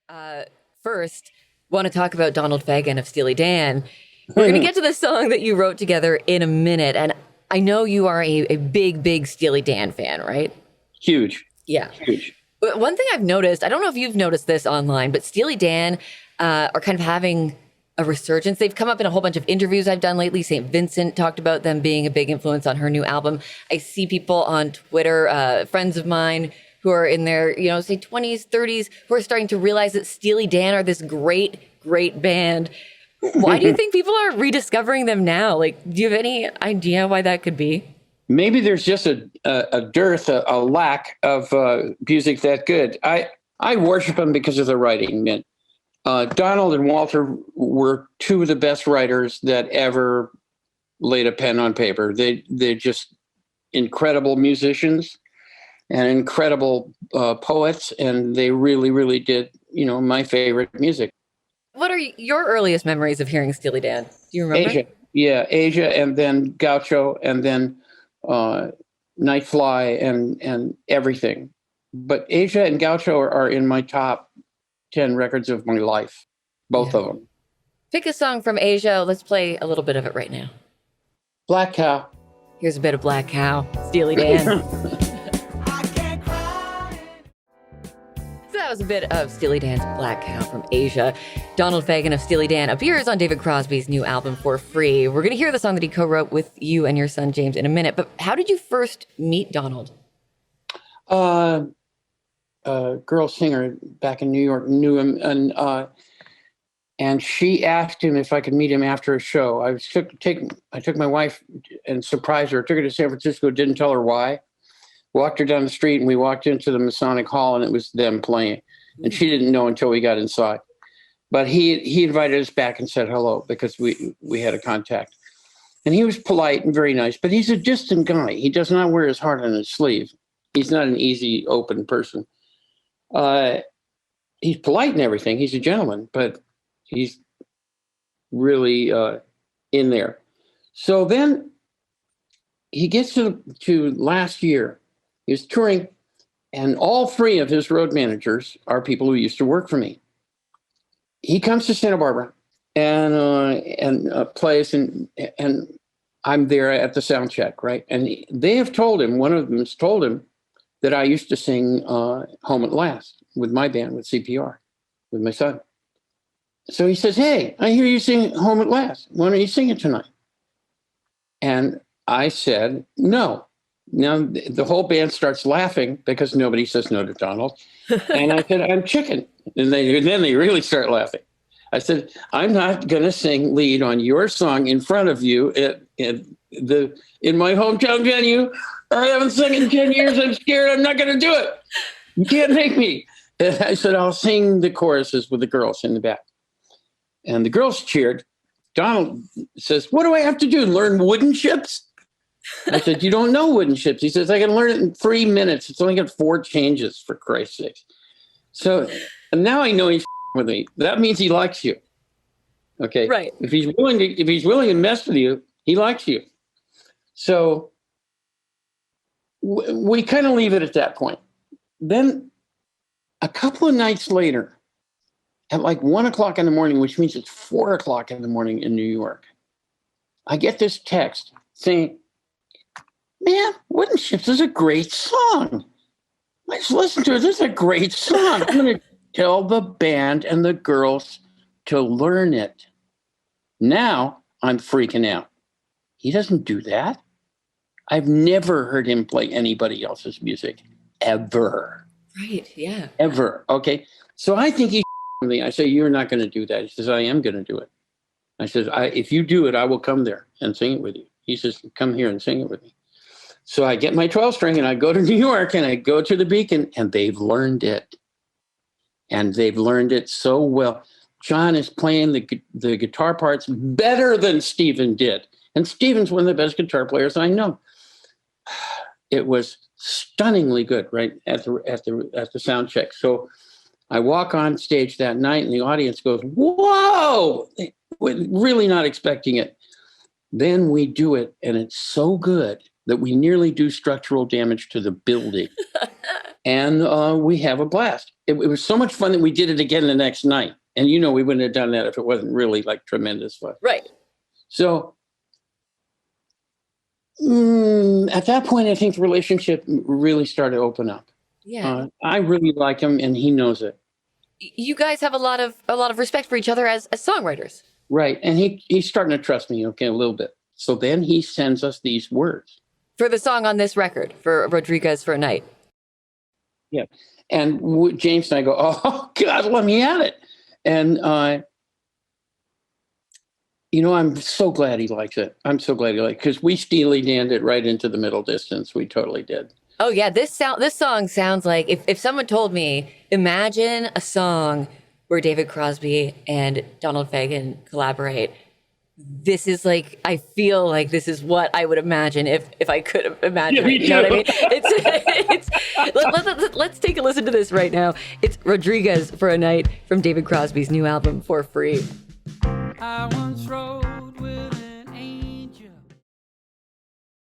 Uh, First, want to talk about Donald Fagen of Steely Dan. We're going to get to the song that you wrote together in a minute. And I know you are a big, big Steely Dan fan, right? Huge, Yeah. huge. But one thing I've noticed, I don't know if you've noticed this online, but Steely Dan are kind of having a resurgence. They've come up in a whole bunch of interviews I've done lately. St. Vincent talked about them being a big influence on her new album. I see people on Twitter, friends of mine who are in their, say 20s, 30s, who are starting to realize that Steely Dan are this great, great band. Why do you think people are rediscovering them now? Like, do you have any idea why that could be? Maybe there's just a dearth, a lack of music that good. I worship them because of the writing, man. Donald and Walter were two of the best writers that ever laid a pen on paper. They're just incredible musicians and incredible poets, and they really, really did, my favorite music. What are your earliest memories of hearing Steely Dan? Do you remember? Asia, yeah, Asia, and then Gaucho, and then Night Fly, and everything. But Asia and Gaucho are in my top 10 records of my life, both of them. Pick a song from Asia. Let's play a little bit of it right now. Black Cow. Here's a bit of Black Cow, Steely Dan. So that was a bit of Steely Dan's Black Cow from Asia. Donald Fagen of Steely Dan appears on David Crosby's new album For Free. We're going to hear the song that he co-wrote with you and your son James in a minute. But how did you first meet Donald? A girl singer back in New York knew him, and she asked him if I could meet him after a show. I took my wife and surprised her. Took her to San Francisco. Didn't tell her why. Walked her down the street, and we walked into the Masonic Hall, and it was them playing. And she didn't know until we got inside. But he invited us back and said hello because we had a contact. And he was polite and very nice. But he's a distant guy. He does not wear his heart on his sleeve. He's not an easy, open person. He's polite and everything. He's a gentleman, but he's really in there. So then he gets to last year. He was touring, and all three of his road managers are people who used to work for me. He comes to Santa Barbara and plays, and I'm there at the sound check, right? And they have told him, one of them has told him that I used to sing Home at Last with my band, with CPR, with my son. So he says, hey, I hear you sing Home at Last. Why don't you sing it tonight? And I said, no. Now the whole band starts laughing because nobody says no to Donald. And I said, I'm chicken. And then they really start laughing. I said, I'm not going to sing lead on your song in front of you in my hometown venue. I haven't sung in 10 years. I'm scared. I'm not going to do it. You can't make me. And I said, I'll sing the choruses with the girls in the back. And the girls cheered. Donald says, what do I have to do? Learn wooden ships? I said, you don't know wooden ships. He says, I can learn it in 3 minutes. It's only got 4 changes, for Christ's sake. So and now I know he's with me. That means he likes you. Okay. Right. If he's willing to mess with you, he likes you. So we kind of leave it at that point. Then a couple of nights later, at like 1 o'clock in the morning, which means it's 4 o'clock in the morning in New York, I get this text saying, man, Wooden Ships is a great song. Let's listen to it. This is a great song. I'm going to tell the band and the girls to learn it. Now I'm freaking out. He doesn't do that. I've never heard him play anybody else's music, ever. Right, yeah. Ever, okay? So I think he's with me. I say, you're not going to do that. He says, I am going to do it. I says, if you do it, I will come there and sing it with you. He says, come here and sing it with me. So I get my 12-string and I go to New York and I go to the Beacon, and they've learned it. And they've learned it so well. John is playing the guitar parts better than Stephen did. And Stephen's one of the best guitar players I know. It was stunningly good, right, at the sound check. So I walk on stage that night and the audience goes, whoa, we're really not expecting it. Then we do it, and it's so good that we nearly do structural damage to the building. and we have a blast. It was so much fun that we did it again the next night. And we wouldn't have done that if it wasn't really like tremendous fun. Right. So at that point, I think the relationship really started to open up. Yeah. I really like him, and he knows it. You guys have a lot of respect for each other as songwriters. Right. And he's starting to trust me, a little bit. So then he sends us these words. For the song on this record, for Rodriguez for a Night. Yeah. And James and I go, oh, God, let me at it. And, I'm so glad he likes it. I'm so glad he likes it. Because we Steely Danned it right into the middle distance. We totally did. Oh, yeah. This song sounds like, if someone told me, imagine a song where David Crosby and Donald Fagen collaborate. This is like, I feel like this is what I would imagine if I could imagine. Yeah, you know what I mean? Let's take a listen to this right now. It's Rodriguez for a Night from David Crosby's new album, For Free. I once wrote